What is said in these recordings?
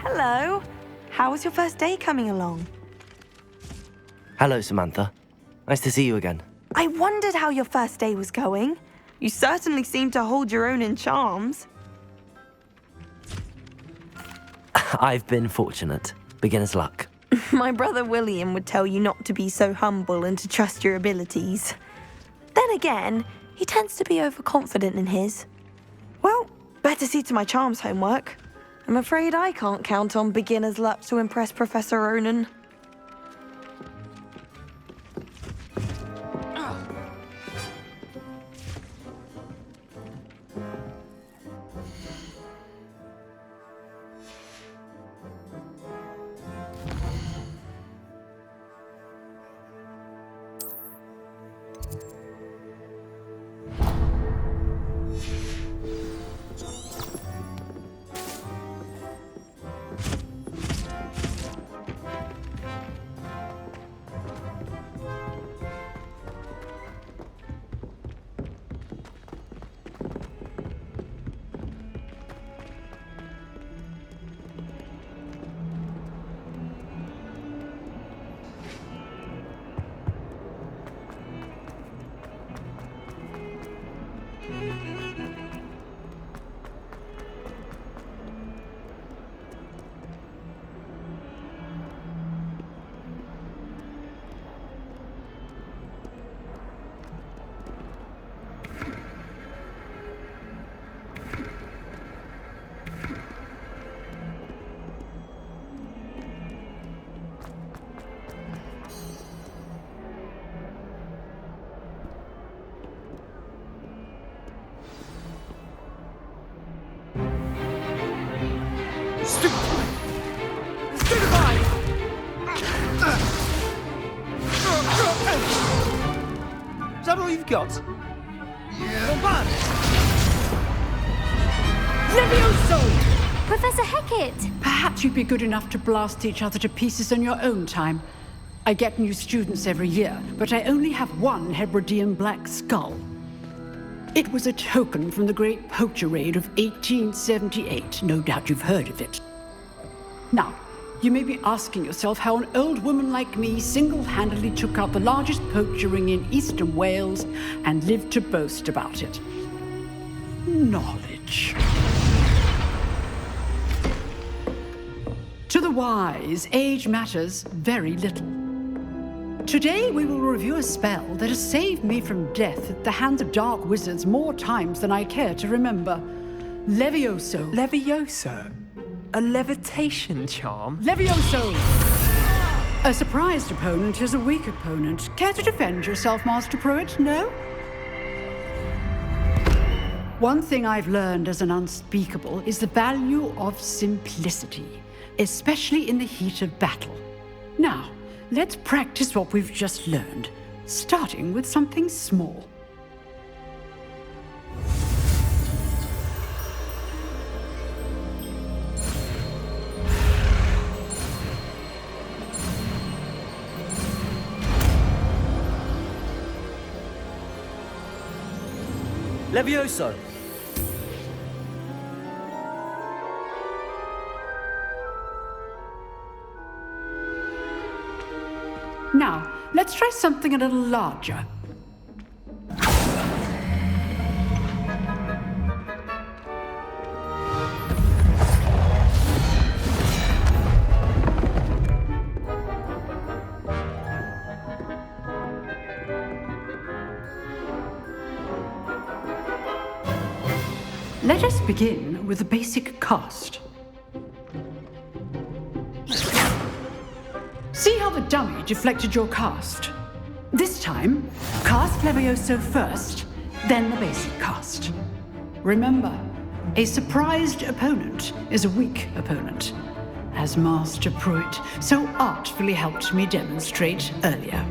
Hello. How was your first day coming along? Hello, Samantha. Nice to see you again. I wondered how your first day was going. You certainly seem to hold your own in charms. I've been fortunate. Beginner's luck. My brother William would tell you not to be so humble and to trust your abilities. Then again, he tends to be overconfident in his. Well, better see to my charms homework. I'm afraid I can't count on beginner's luck to impress Professor Ronan. Is that all you've got? Yeah. Levioso! Professor Hecat! Perhaps you'd be good enough to blast each other to pieces in your own time. I get new students every year, but I only have one Hebridean black skull. It was a token from the Great Poacher Raid of 1878. No doubt you've heard of it. Now, you may be asking yourself how an old woman like me single-handedly took out the largest poacher ring in eastern Wales and lived to boast about it. Knowledge. To the wise, age matters very little. Today we will review a spell that has saved me from death at the hands of dark wizards more times than I care to remember. Levioso. Levioso? A levitation charm? Levioso! A surprised opponent is a weak opponent. Care to defend yourself, Master Pruitt? No? One thing I've learned as an unspeakable is the value of simplicity, especially in the heat of battle. Now, let's practice what we've just learned, starting with something small. Levioso! Now, let's try something a little larger. Let us begin with the basic cast. See how the dummy deflected your cast? This time, cast Levioso first, then the basic cast. Remember, a surprised opponent is a weak opponent, as Master Pruitt so artfully helped me demonstrate earlier.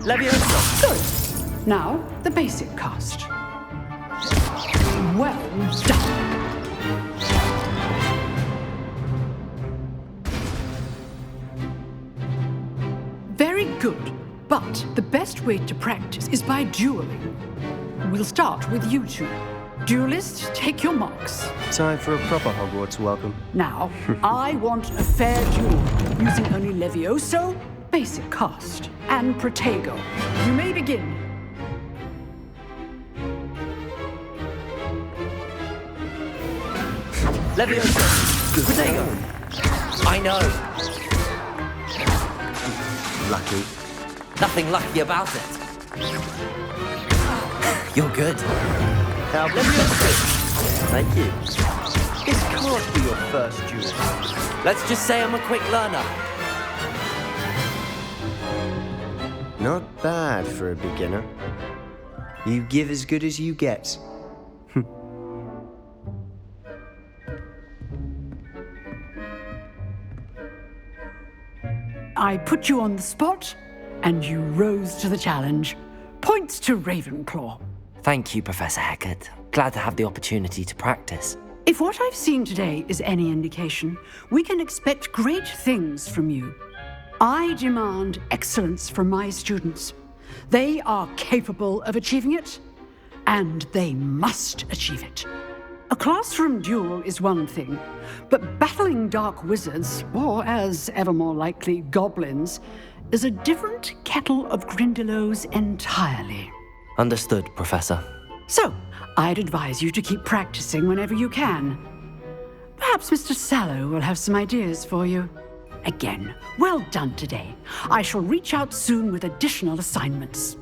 Levioso! Good. Now, the basic cast. Well done. But the best way to practice is by dueling. We'll start with you two. Duelists, take your marks. Time for a proper Hogwarts welcome. Now, I want a fair duel, using only Levioso, basic cast, and Protego. You may begin. Leviosa! Protego! I know! Lucky. Nothing lucky about it. You're good. Leviosa! Thank you. This can't be your first duel. Let's just say I'm a quick learner. Not bad for a beginner. You give as good as you get. I put you on the spot, and you rose to the challenge. Points to Ravenclaw. Thank you, Professor Hecat. Glad to have the opportunity to practice. If what I've seen today is any indication, we can expect great things from you. I demand excellence from my students. They are capable of achieving it, and they must achieve it. A classroom duel is one thing, but battling dark wizards, or as ever more likely, goblins, is a different kettle of Grindylows entirely. Understood, Professor. So, I'd advise you to keep practicing whenever you can. Perhaps Mr. Sallow will have some ideas for you. Again, well done today. I shall reach out soon with additional assignments.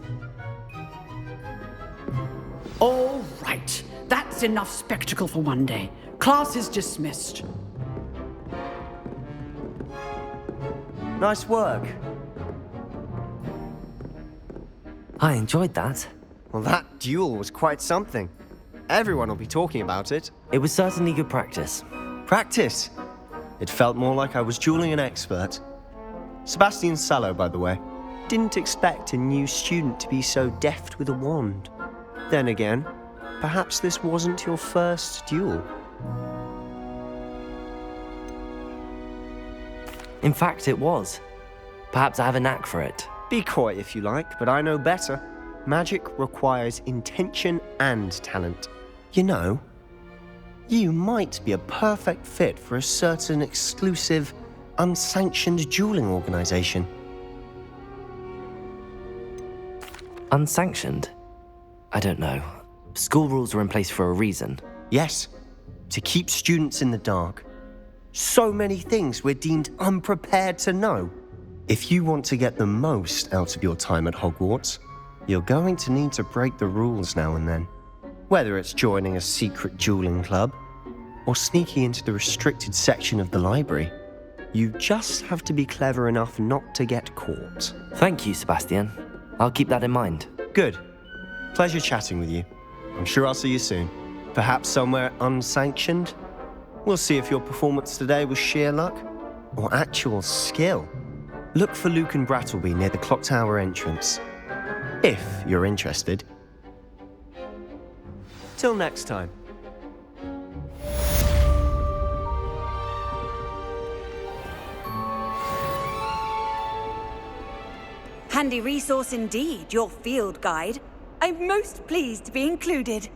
All right. That's enough spectacle for one day. Class is dismissed. Nice work. I enjoyed that. Well, that duel was quite something. Everyone will be talking about it. It was certainly good practice. Practice. It felt more like I was dueling an expert. Sebastian Sallow, by the way. Didn't expect a new student to be so deft with a wand. Then again, perhaps this wasn't your first duel. In fact, it was. Perhaps I have a knack for it. Be coy if you like, but I know better. Magic requires intention and talent. You know, you might be a perfect fit for a certain exclusive, unsanctioned dueling organization. Unsanctioned? I don't know. School rules are in place for a reason. Yes, to keep students in the dark. So many things we're deemed unprepared to know. If you want to get the most out of your time at Hogwarts, you're going to need to break the rules now and then. Whether it's joining a secret dueling club, or sneaking into the restricted section of the library, you just have to be clever enough not to get caught. Thank you, Sebastian. I'll keep that in mind. Good. Pleasure chatting with you. I'm sure I'll see you soon. Perhaps somewhere unsanctioned? We'll see if your performance today was sheer luck or actual skill. Look for Luke and Brattleby near the clock tower entrance, if you're interested. Till next time. Handy resource indeed, your field guide. I'm most pleased to be included.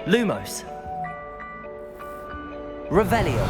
Lumos. Revelio.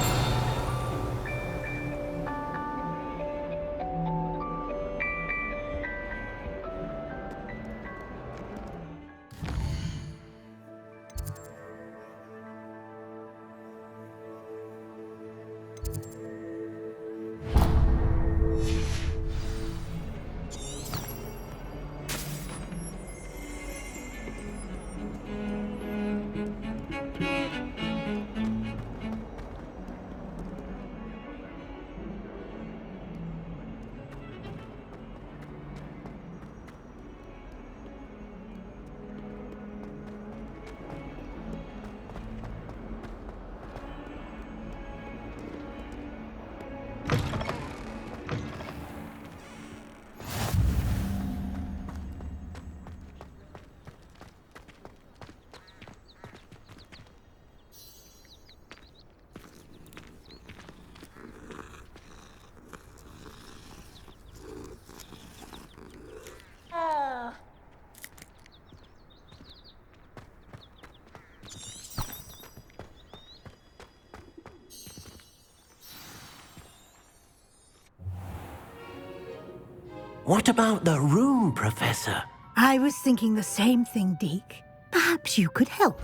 What about the room, Professor? I was thinking the same thing, Deke. Perhaps you could help.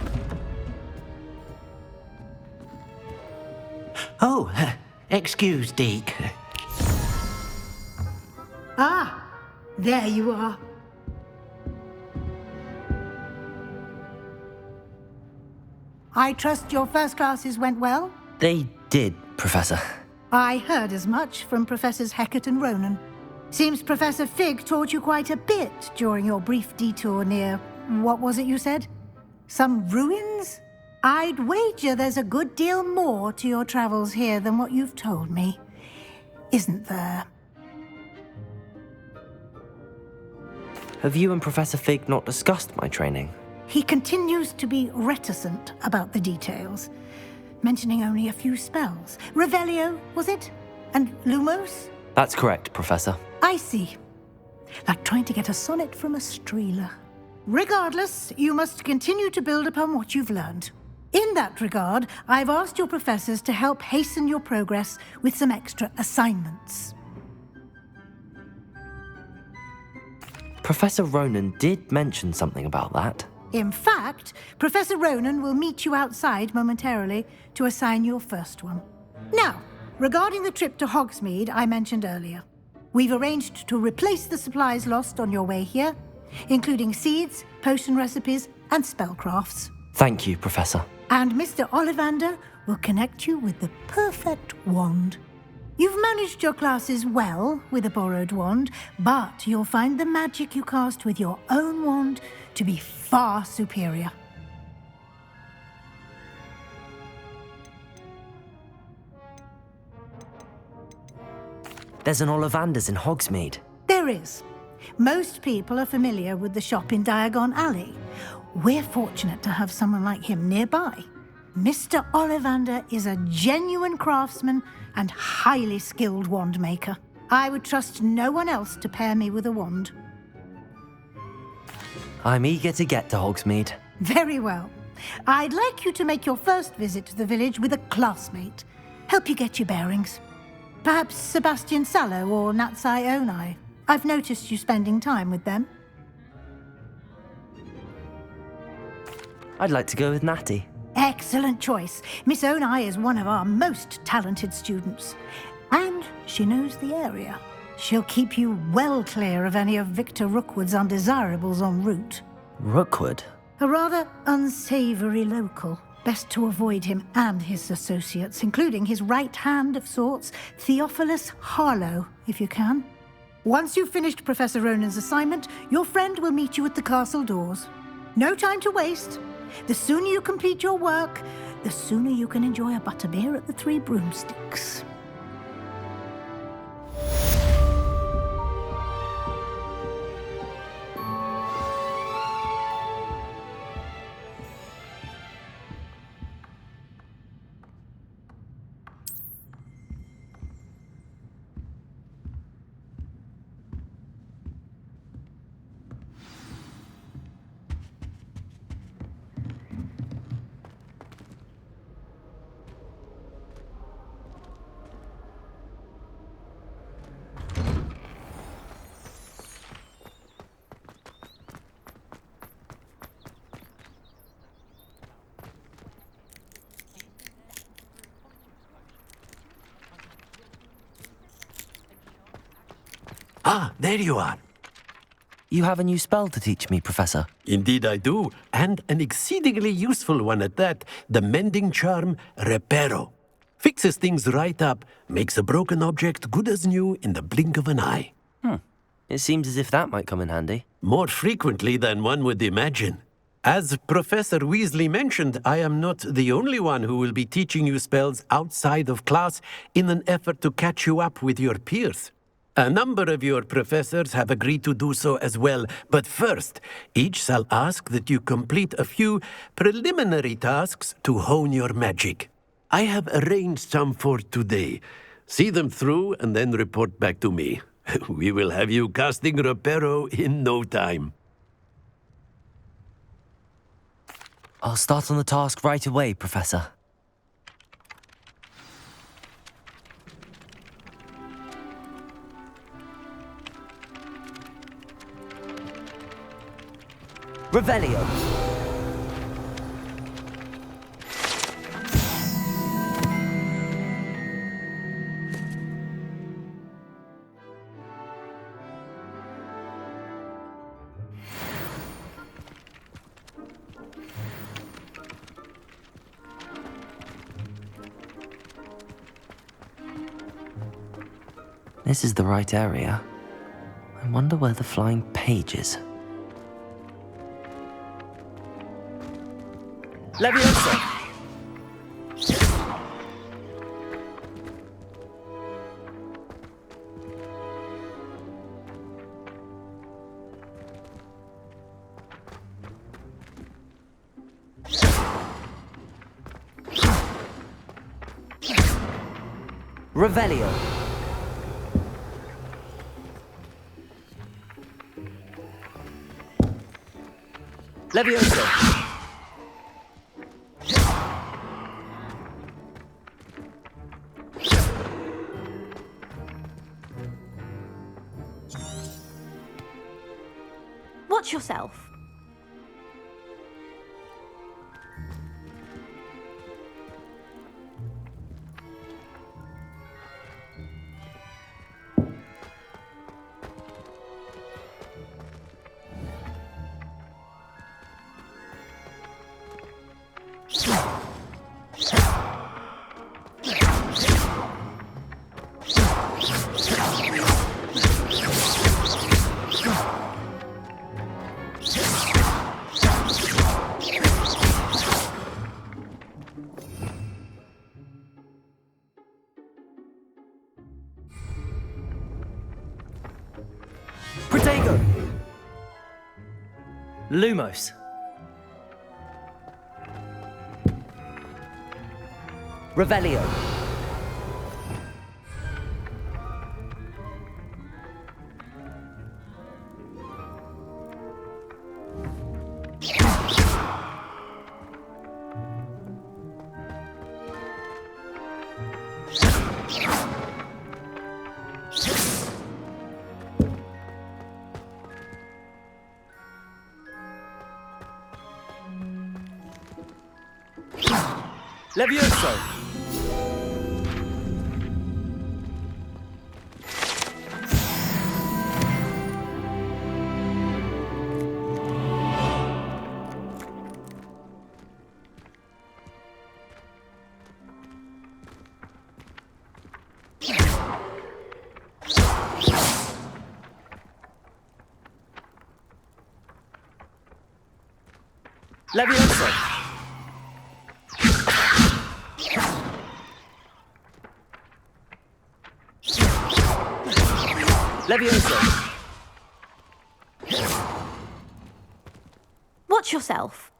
Oh, excuse, Deke. Ah, there you are. I trust your first classes went well? They did, Professor. I heard as much from Professors Hecat and Ronan. Seems Professor Fig taught you quite a bit during your brief detour near... what was it you said? Some ruins? I'd wager there's a good deal more to your travels here than what you've told me. Isn't there? Have you and Professor Fig not discussed my training? He continues to be reticent about the details, mentioning only a few spells. Revelio, was it? And Lumos? That's correct, Professor. I see. Like trying to get a sonnet from a streeler. Regardless, you must continue to build upon what you've learned. In that regard, I've asked your professors to help hasten your progress with some extra assignments. Professor Ronan did mention something about that. In fact, Professor Ronan will meet you outside momentarily to assign your first one. Now, regarding the trip to Hogsmeade I mentioned earlier, we've arranged to replace the supplies lost on your way here, including seeds, potion recipes, and spellcrafts. Thank you, Professor. And Mr. Ollivander will connect you with the perfect wand. You've managed your classes well with a borrowed wand, but you'll find the magic you cast with your own wand to be far superior. There's an Ollivander's in Hogsmeade. There is. Most people are familiar with the shop in Diagon Alley. We're fortunate to have someone like him nearby. Mr. Ollivander is a genuine craftsman and highly skilled wand maker. I would trust no one else to pair me with a wand. I'm eager to get to Hogsmeade. Very well. I'd like you to make your first visit to the village with a classmate. Help you get your bearings. Perhaps Sebastian Sallow or Natsai Onai. I've noticed you spending time with them. I'd like to go with Natty. Excellent choice. Miss Onai is one of our most talented students. And she knows the area. She'll keep you well clear of any of Victor Rookwood's undesirables en route. Rookwood? A rather unsavory local. Best to avoid him and his associates, including his right hand of sorts, Theophilus Harlow, if you can. Once you've finished Professor Ronan's assignment, your friend will meet you at the castle doors. No time to waste. The sooner you complete your work, the sooner you can enjoy a butterbeer at the Three Broomsticks. Ah, there you are. You have a new spell to teach me, Professor. Indeed I do, and an exceedingly useful one at that. The mending charm, Reparo. Fixes things right up, makes a broken object good as new in the blink of an eye. It seems as if that might come in handy. More frequently than one would imagine. As Professor Weasley mentioned, I am not the only one who will be teaching you spells outside of class in an effort to catch you up with your peers. A number of your professors have agreed to do so as well, but first, each shall ask that you complete a few preliminary tasks to hone your magic. I have arranged some for today. See them through and then report back to me. We will have you casting Reparo in no time. I'll start on the task right away, Professor. Revelio. This is the right area. I wonder where the flying page is. Leviosa! Revelio. Leviosa. Watch yourself. Protego! Lumos. Revelio. Levioso! Levioso! Levioso! Watch yourself.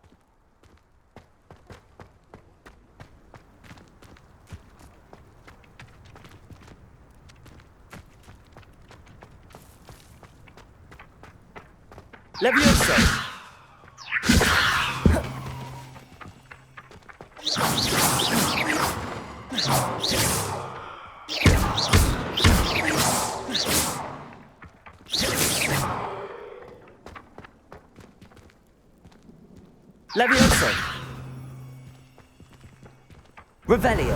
Levioso! Levioso! Revelio!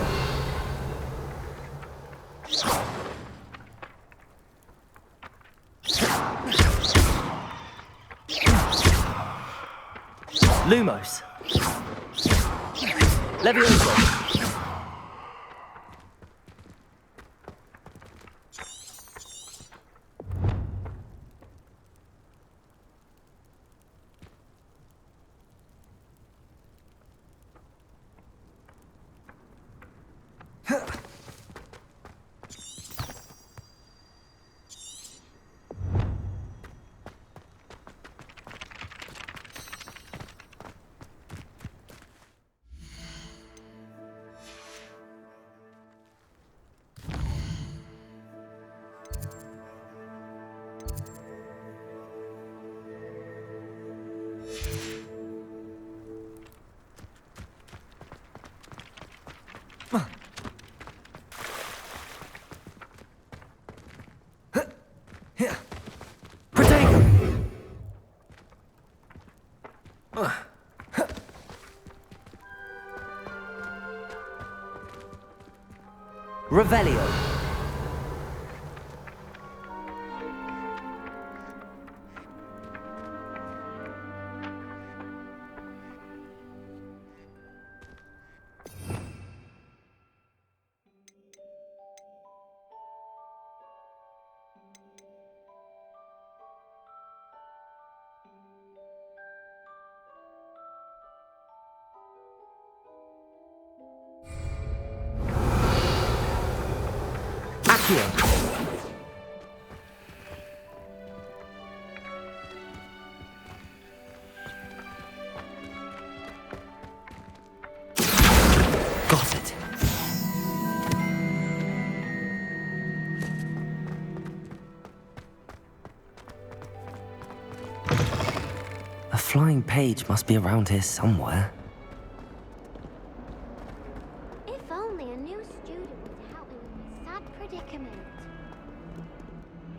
Lumos! Levioso! Revelio. Got it. A flying page must be around here somewhere. If only a new student would help me with my sad predicament.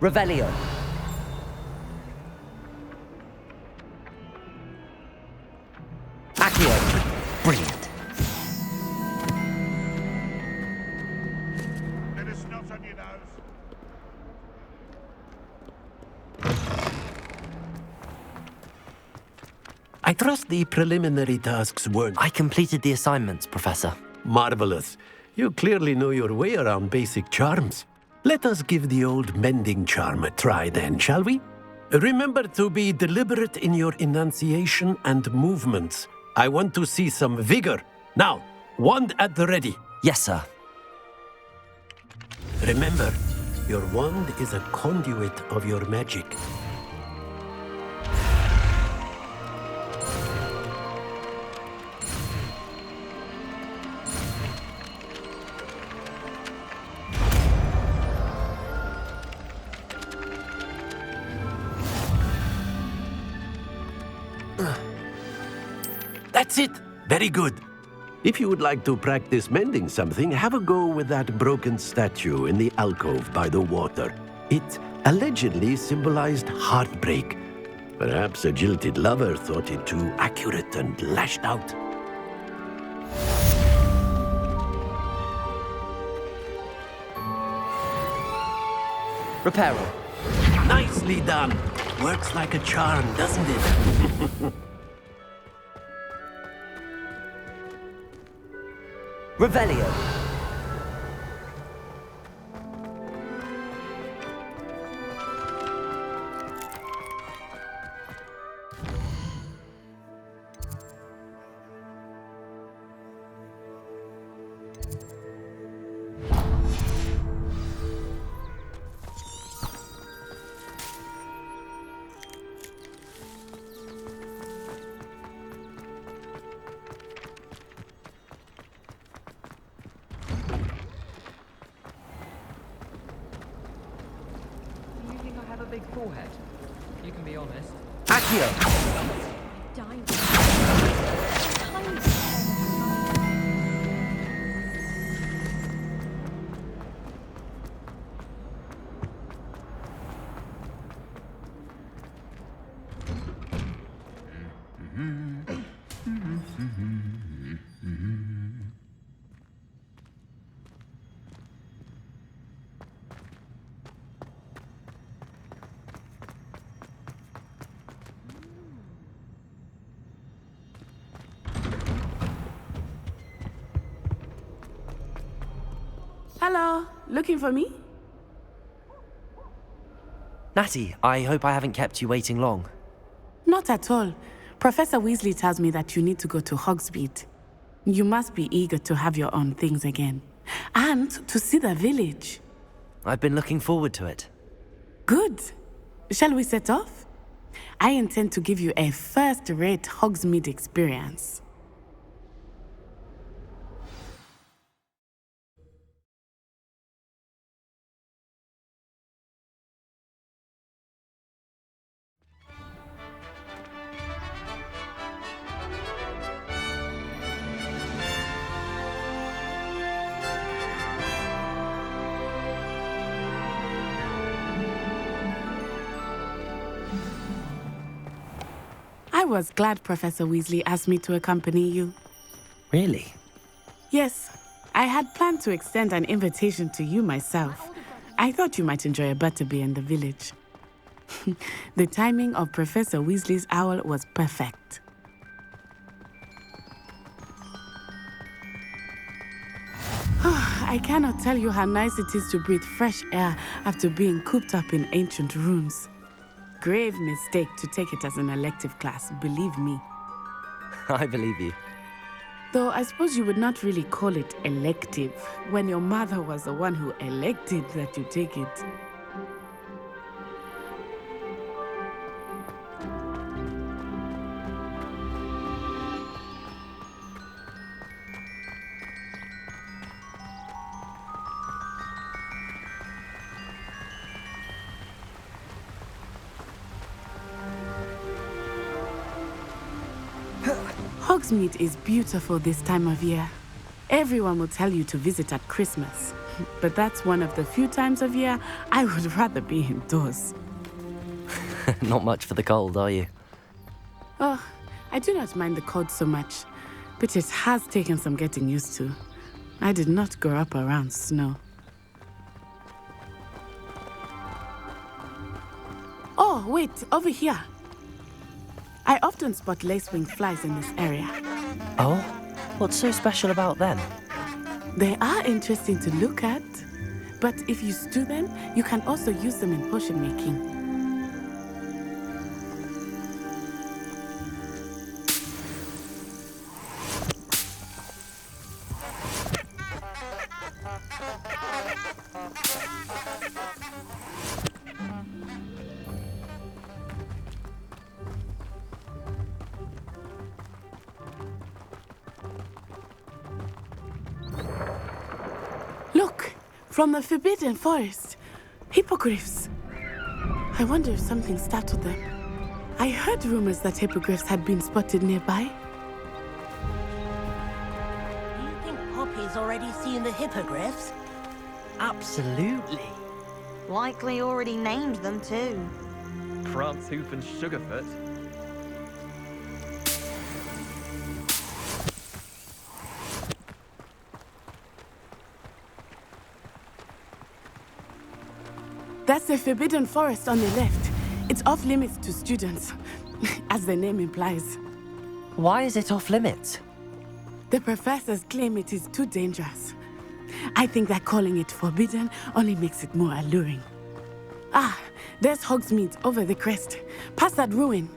Revelio. Accio. Brilliant. I trust the preliminary tasks weren't... I completed the assignments, Professor. Marvelous. You clearly know your way around basic charms. Let us give the old mending charm a try then, shall we? Remember to be deliberate in your enunciation and movements. I want to see some vigor. Now, wand at the ready. Yes, sir. Remember, your wand is a conduit of your magic. That's it. Very good. If you would like to practice mending something, have a go with that broken statue in the alcove by the water. It allegedly symbolized heartbreak. Perhaps a jilted lover thought it too accurate and lashed out. Reparo. Nicely done. Works like a charm, doesn't it? Revelio. Big forehead. You can be honest. Accio. Dying. Hello, looking for me? Natty, I hope I haven't kept you waiting long. Not at all. Professor Weasley tells me that you need to go to Hogsmeade. You must be eager to have your own things again. And to see the village. I've been looking forward to it. Good. Shall we set off? I intend to give you a first-rate Hogsmeade experience. I was glad Professor Weasley asked me to accompany you. Really? Yes, I had planned to extend an invitation to you myself. I thought you might enjoy a butterbeer in the village. The timing of Professor Weasley's owl was perfect. I cannot tell you how nice it is to breathe fresh air after being cooped up in ancient rooms. Grave mistake to take it as an elective class, believe me. I believe you. Though I suppose you would not really call it elective when your mother was the one who elected that you take it. Hogsmeade is beautiful this time of year. Everyone will tell you to visit at Christmas, but that's one of the few times of year I would rather be indoors. Not much for the cold, are you? Oh, I do not mind the cold so much, but it has taken some getting used to. I did not grow up around snow. Oh, wait, over here. I often spot lacewing flies in this area. Oh? What's so special about them? They are interesting to look at, but if you stew them, you can also use them in potion making. Look, from the Forbidden Forest. Hippogriffs. I wonder if something startled them. I heard rumors that hippogriffs had been spotted nearby. Do you think Poppy's already seen the hippogriffs? Absolutely. Likely already named them too. Prancehoof and Sugarfoot. That's the Forbidden Forest on the left. It's off limits to students, as the name implies. Why is it off limits? The professors claim it is too dangerous. I think that calling it forbidden only makes it more alluring. Ah, there's Hogsmeade over the crest. Past that ruin.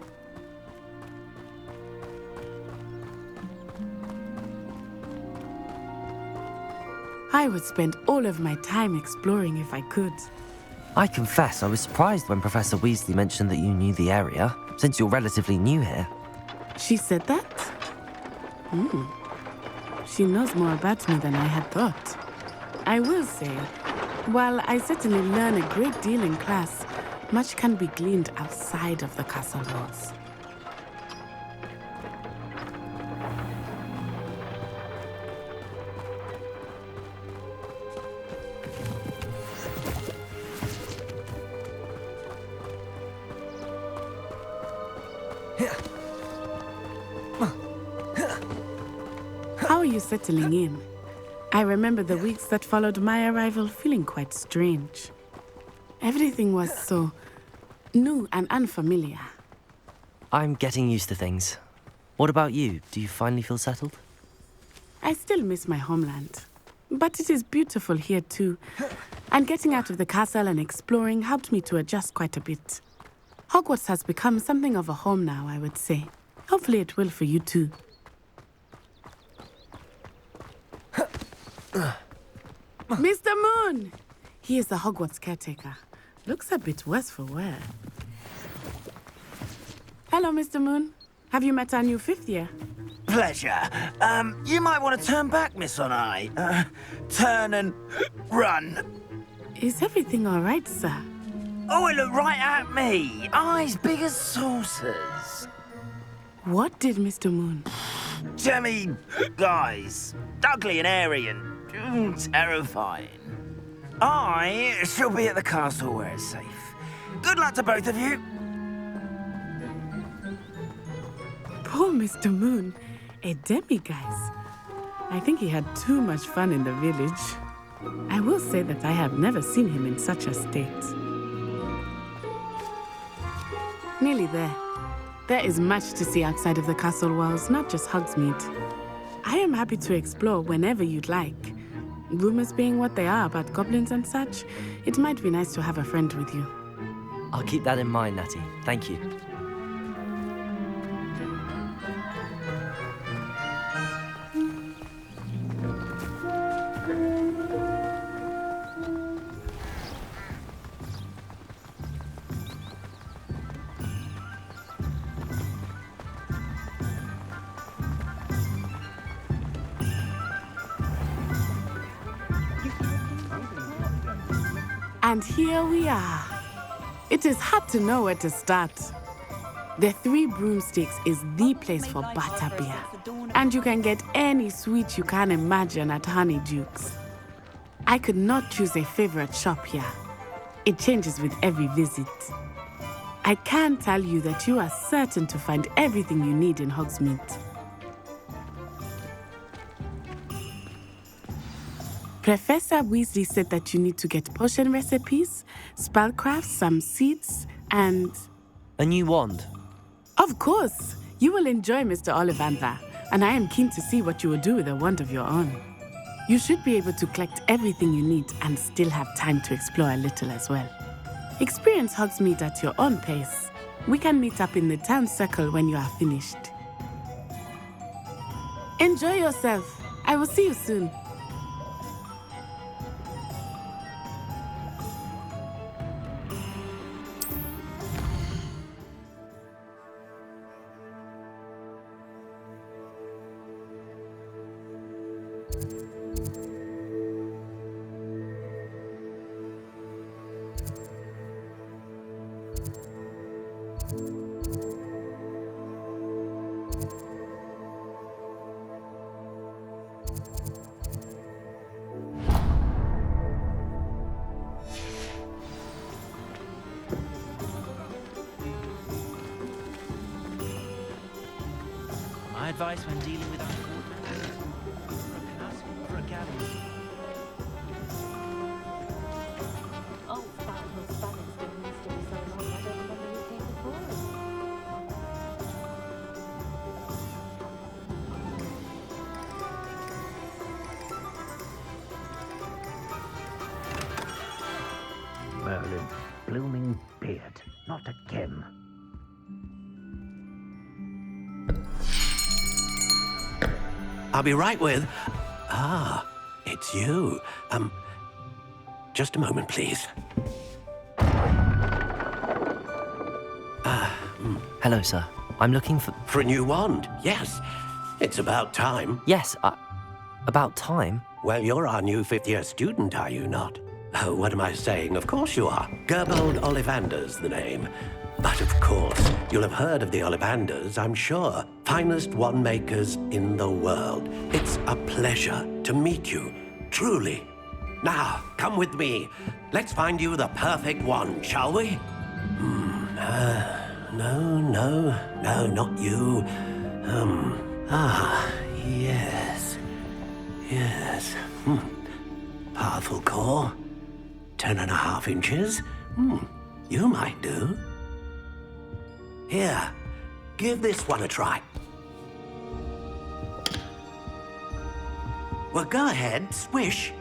I would spend all of my time exploring if I could. I confess I was surprised when Professor Weasley mentioned that you knew the area, since you're relatively new here. She said that? She knows more about me than I had thought. I will say, while I certainly learn a great deal in class, much can be gleaned outside of the castle walls. How are you settling in? I remember the weeks that followed my arrival feeling quite strange. Everything was so new and unfamiliar. I'm getting used to things. What about you? Do you finally feel settled? I still miss my homeland, but it is beautiful here too. And getting out of the castle and exploring helped me to adjust quite a bit. Hogwarts has become something of a home now, I would say. Hopefully it will for you too. Mr. Moon! He is the Hogwarts caretaker. Looks a bit worse for wear. Hello, Mr. Moon. Have you met our new fifth year? Pleasure. You might want to turn back, Miss On-Eye. Turn and run. Is everything all right, sir? Oh, it looked right at me. Eyes big as saucers. What did Mr. Moon? Jemmy guys. Ugly and airy and terrifying. I shall be at the castle where it's safe. Good luck to both of you. Poor Mr. Moon. A demiguise. I think he had too much fun in the village. I will say that I have never seen him in such a state. Nearly there. There is much to see outside of the castle walls, not just Hogsmeade. I am happy to explore whenever you'd like. Rumors being what they are about goblins and such, it might be nice to have a friend with you. I'll keep that in mind, Natty. Thank you. And here we are. It is hard to know where to start. The Three Broomsticks is the place for butterbeer. And you can get any sweet you can imagine at Honeydukes. I could not choose a favorite shop here. It changes with every visit. I can tell you that you are certain to find everything you need in Hogsmeade. Professor Weasley said that you need to get potion recipes, spellcrafts, some seeds, and... A new wand? Of course! You will enjoy Mr. Ollivander, and I am keen to see what you will do with a wand of your own. You should be able to collect everything you need and still have time to explore a little as well. Experience Hogsmeade at your own pace. We can meet up in the town circle when you are finished. Enjoy yourself. I will see you soon. My advice when dealing with uncoordinated for a class or a gathering. Oh, that was fun. It's been used to me so long. I don't remember who came before us. Merlin, blooming beard, not again. I'll be right with... Ah, it's you. Just a moment, please. Hello, sir. I'm looking for... For a new wand, yes. It's about time. Yes, about time? Well, you're our new fifth-year student, are you not? Oh, what am I saying? Of course you are. Gerbold Ollivander's the name. But of course, you'll have heard of the Ollivanders, I'm sure. Finest wand makers in the world. It's a pleasure to meet you, truly. Now, come with me. Let's find you the perfect wand, shall we? No, not you. Yes. Powerful core. 10.5 inches. You might do. Here, give this one a try. Well, go ahead, swish.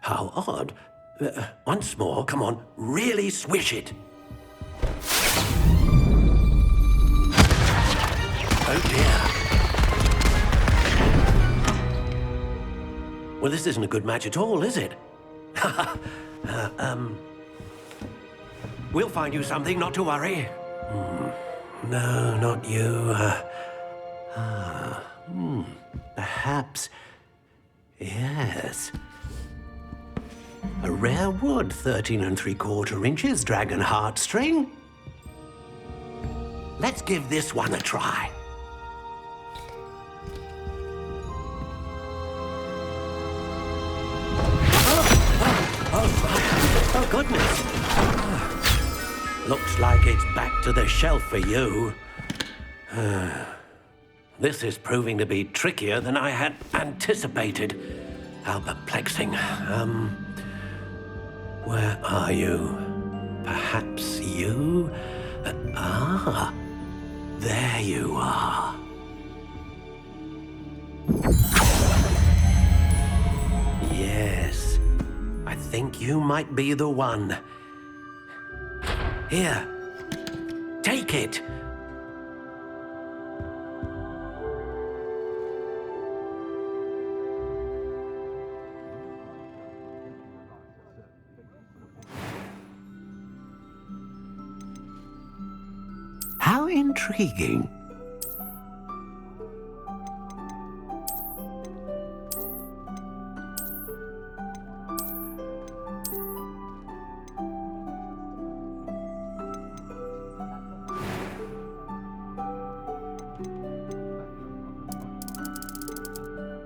How odd. Once more, come on, really swish it. Oh dear. Well, this isn't a good match at all, is it? We'll find you something, not to worry. No, not you. Perhaps. Yes. A rare wood, 13 3/4 inches, dragon heartstring. Let's give this one a try. Oh, goodness. Looks like it's back to the shelf for you. This is proving to be trickier than I had anticipated. How perplexing. Where are you? Perhaps you? There you are. Yes, I think you might be the one. Here, take it. How intriguing.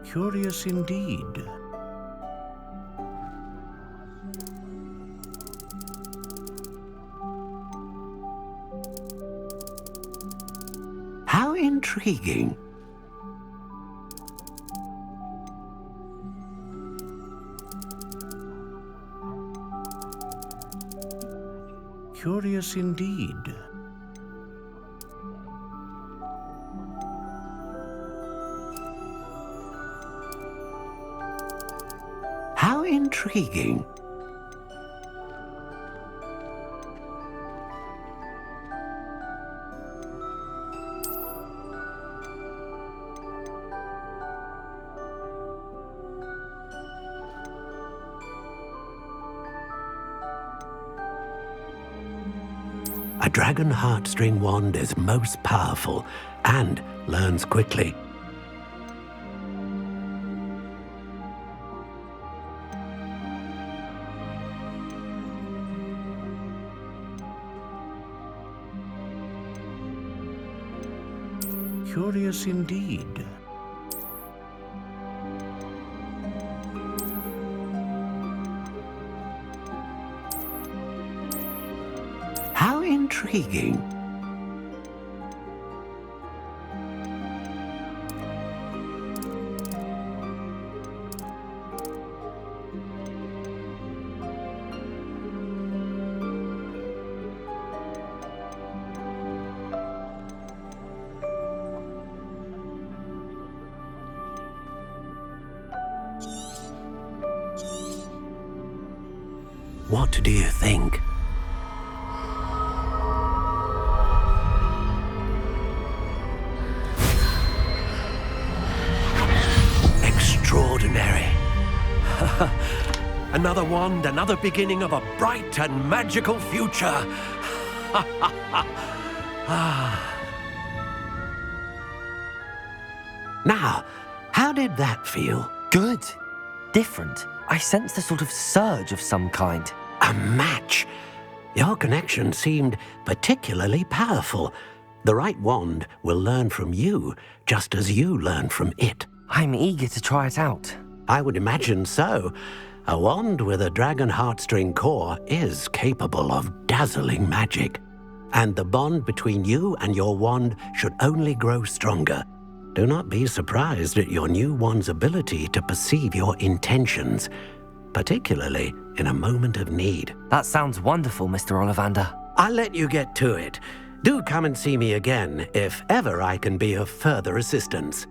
Curious indeed. How intriguing. Curious indeed. How intriguing. A dragon heartstring wand is most powerful and learns quickly. Curious indeed. How intriguing. What do you think? Extraordinary. Another wand, another beginning of a bright and magical future. Now, how did that feel? Good. Different. I sensed a sort of surge of some kind. A match. Your connection seemed particularly powerful. The right wand will learn from you, just as you learn from it. I'm eager to try it out. I would imagine so. A wand with a dragon heartstring core is capable of dazzling magic. And the bond between you and your wand should only grow stronger. Do not be surprised at your new wand's ability to perceive your intentions, particularly in a moment of need. That sounds wonderful, Mr. Ollivander. I'll let you get to it. Do come and see me again if ever I can be of further assistance.